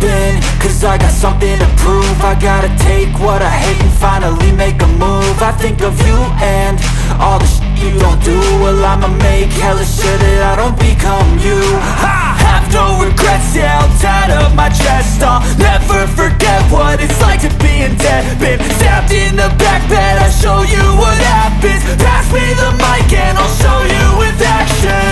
been, cause I got something to prove. I gotta take what I hate and finally make a move. I think of you and all the shit you don't do. Well, I'ma make hella sure that I don't become you. I have no regrets, yeah, I'll tie up my chest. I'll never forget what it's like to be in debt. Been stabbed in the back bed, I'll show you what happens. Pass me the mic and I'll show you with action.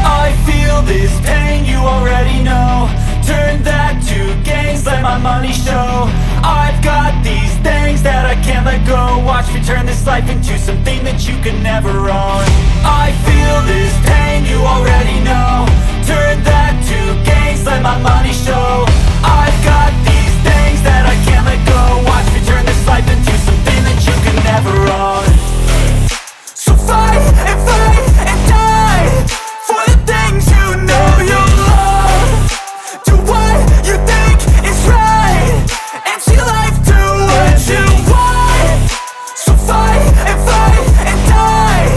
I feel this pain, you already know. Turn that to gains, let my money show. I've got these things that I can't let go. Watch me turn this life into something that you can never own. I feel this pain, you already know. Turn that to gains, let my money show. I've got these things that I can't let go. Watch me turn this life into something that you can never own. So fight and die for the things you know you love. Do what you think is right and see life do what you want. So fight and die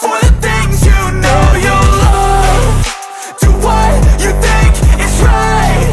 for the things you know you love. Do what you think is right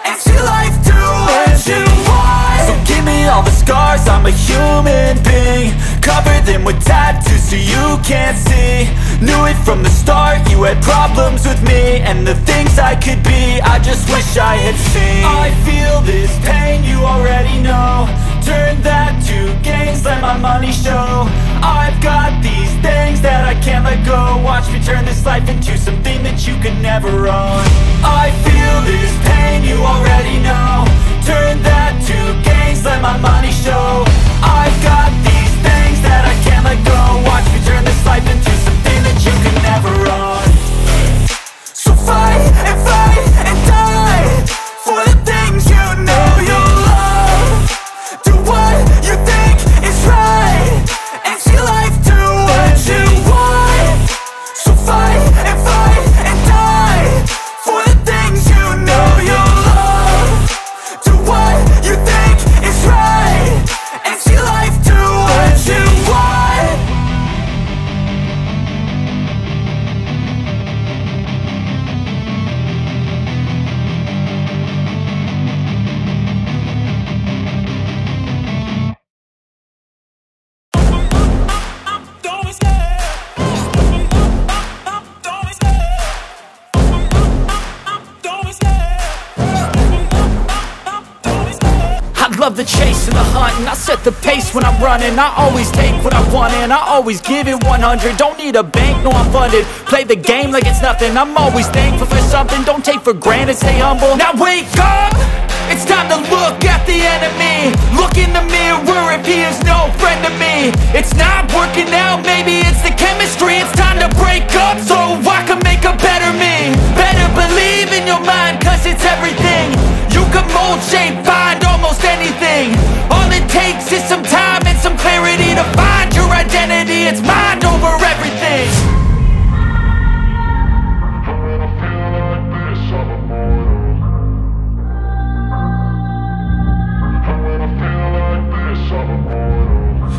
and see life do what you want. So give me all the scars, I'm a human being. Cover them with tattoos so you can't see. Knew it from the start, you had problems with me and the things I could be, I just wish I had seen. I feel this pain, you already know. Turn that to gains, let my money show. I've got these things that I can't let go. Watch me turn this life into something that you can never own. I feel this pain, you already know. Turn that to gains, let my money show. I've got these things that I can't let go. Watch me turn this life into something that you can never own. So fight and die for the things you know you love. Do what you think is right and see life do what you want. So fight and die for the things you know you love. Do what you think is right and see life do what you want. Love the chase and the hunt, and I set the pace when I'm running. I always take what I want and I always give it 100. Don't need a bank, no I'm funded. Play the game like it's nothing. I'm always thankful for something. Don't take for granted, stay humble. Now wake up! It's time to look at the enemy. Look in the mirror if he is no friend to me. It's not working out, maybe it's the chemistry. It's time to break up so I can make a better me. Better believe in your mind, cause it's everything. You can mold, shape, find almost anything. All it takes is some time and some clarity to find your identity. It's mind over everything.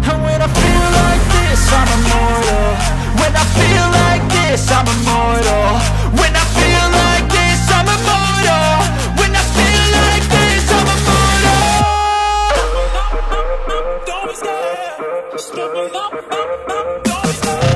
And when I feel like this, I'm immortal. When I feel like this, I'm immortal. When I feel like this, I'm immortal. When I feel like this, I'm immortal. Don't be scared. Just open up. Don't be scared.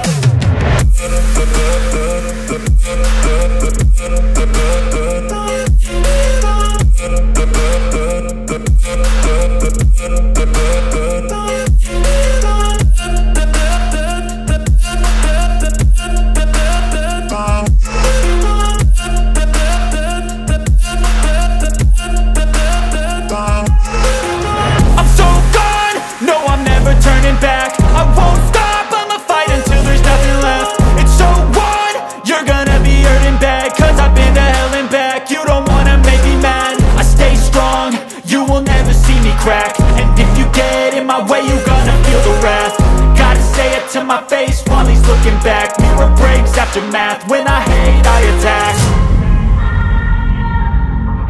Back, mirror breaks after math. When I hate, I attack.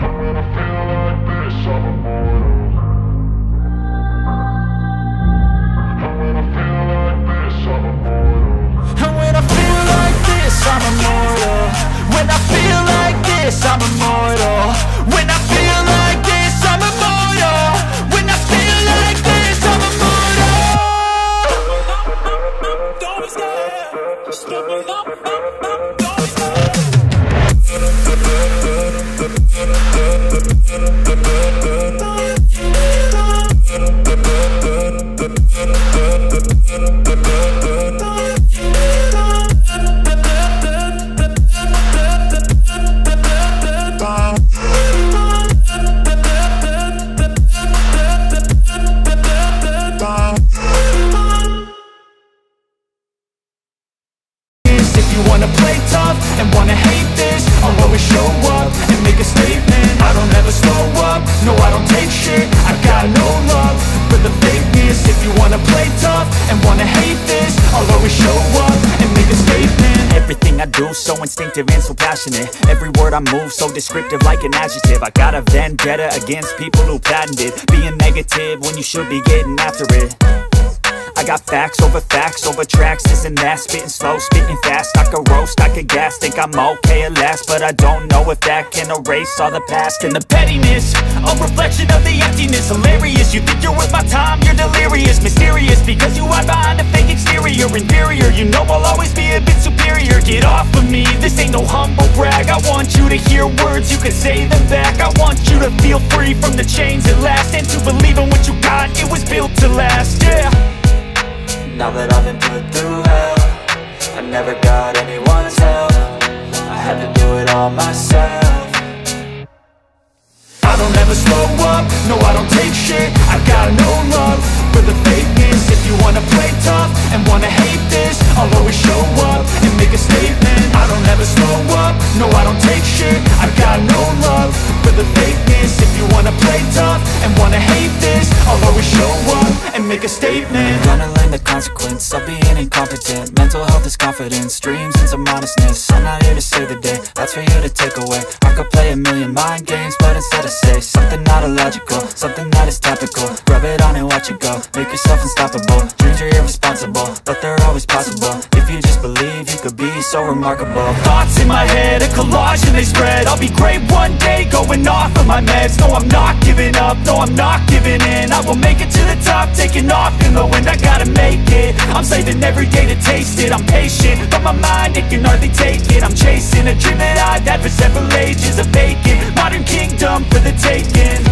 And when I feel like this, I'm immortal. And when I feel like this, I'm immortal. And when I feel like this, I'm immortal. When I feel like this, I'm immortal. When I feel like this, wanna hate this, I'll always show up and make a statement. Everything I do so instinctive and so passionate. Every word I move so descriptive like an adjective. I got a vendetta against people who patented being negative when you should be getting after it. I got facts over tracks, this and that. Spitting slow, spitting fast, I could roast, I could gas. Think I'm okay at last, but I don't know if that can erase all the past. And the pettiness, a reflection of the emptiness. Hilarious, you think you're worth my time, you're delirious. Mysterious, because you hide behind a fake exterior. Inferior, you know I'll always be a bit superior. Get off of me, this ain't no humble brag. I want you to hear words, you can say them back. I want you to feel free from the chains at last, and to believe in what you got, it was built to last, yeah. Now that I've been put through hell, I never got anyone's help. I had to do it all myself. I don't ever slow up, no I don't take shit. I got no love for the fakeness. If you wanna play tough and wanna hate this, I'll always show up and make a statement. I don't ever slow up, no I don't take shit. I got no love for the fakeness. If you wanna play tough and wanna hate this, I'll always show up and make a statement. I'm gonna learn the consequence of being incompetent. Mental health is confidence, dreams and some honestness. I'm not here to save the day, that's for you to take away. I could play a million mind games, but instead I say something not illogical, something that is topical. Rub it on and watch it go, make yourself unstoppable. Dreams are irresponsible, but they're always possible. If you just believe, you could be so remarkable. Thoughts in my head, a collage and they spread. I'll be great one day, going off of my meds. No, I'm not giving up, no, I'm not giving in. I will make it to the top, taking off in the wind. I gotta make it, I'm saving every day to taste it. I'm patient, but my mind, it can hardly take it. I'm chasing a dream that I've had for several ages. A vacant, modern kingdom for the taking.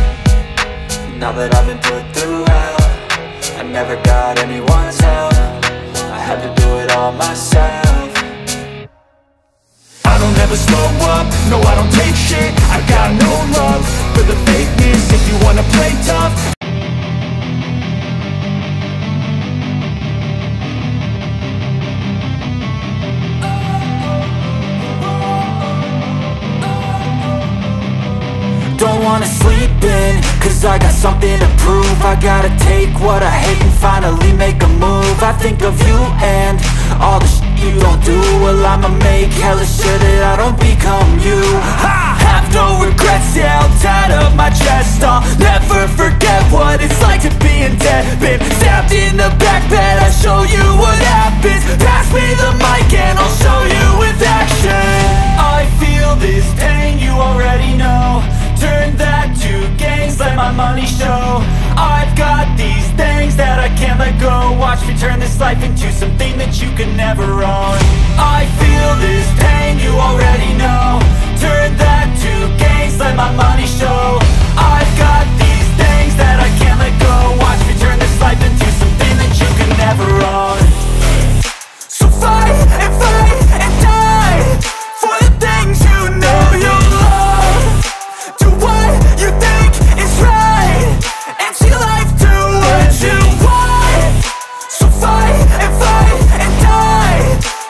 Now that I've been put through hell, I never got anyone's help. I had to do it all myself. I don't ever slow up, no I don't take shit. I got no love for the fakeness. If you wanna play tough, don't wanna sleep in, cause I got something to prove. I gotta take what I hate and finally make a move. I think of you and all the shit you don't do. Well, I'ma make hella sure that I don't become you. I have no regrets, yeah, I'll tie up my chest. I'll never forget what it's like to be in debt. Been stabbed in the back bed, I'll show you what happens. Pass me the mic and I'll show you with action. I feel this pain, you already know. Turn that to gains, let my money show. I've got these things that I can't let go. Watch me turn this life into something that you could never own. I feel this pain, you already know. Turn that to gains, let my money show. I've got these things that I can't let go. Watch me turn this life into something that you could never own. So fight and die for the things you know you love. Do what you think is right, and see life do what you want. So fight and die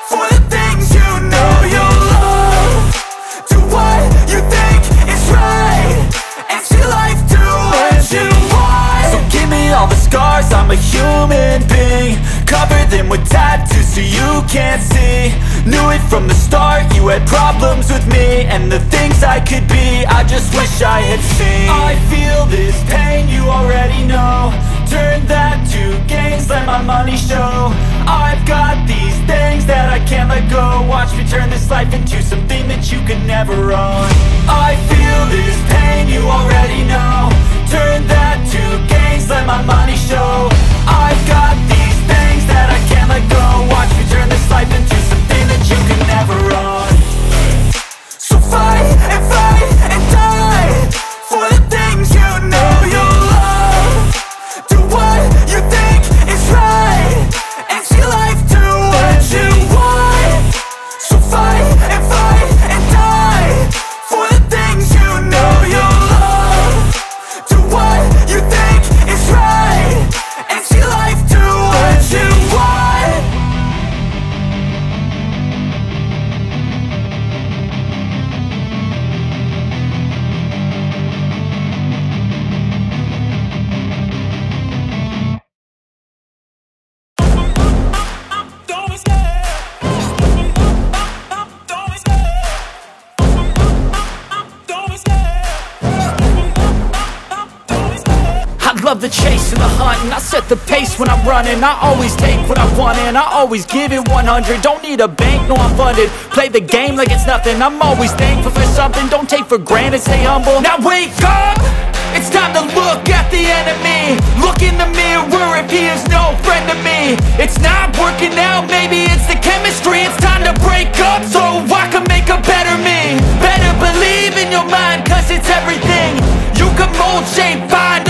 for the things you know you love. Do what you think is right, and see life do what you want. So give me all the scars, I'm a human being. Cover them with tattoos so you can't see. Knew it from the start, you had problems with me and the things I could be, I just wish I had seen. I feel this pain, you already know. Turn that to gains, let my money show. I've got these things that I can't let go. Watch me turn this life into something that you could never own. I feel this pain, you already know. Turn that to gains, let my money show. I've got these things that I can't let go. Watch me turn this life into something that you could never own. So fight and die for the things you know you love. Do what you think is right, and see life do what you want. So fight and die for the things you know you love. Do love the chase and the hunt, and I set the pace when I'm running. I always take what I want and I always give it 100. Don't need a bank, no I'm funded. Play the game like it's nothing. I'm always thankful for something. Don't take for granted, stay humble. Now wake up! It's time to look at the enemy. Look in the mirror if he is no friend to me. It's not working out, maybe it's the chemistry. It's time to break up so I can make a better me. Better believe in your mind, cause it's everything. You can mold, shape, find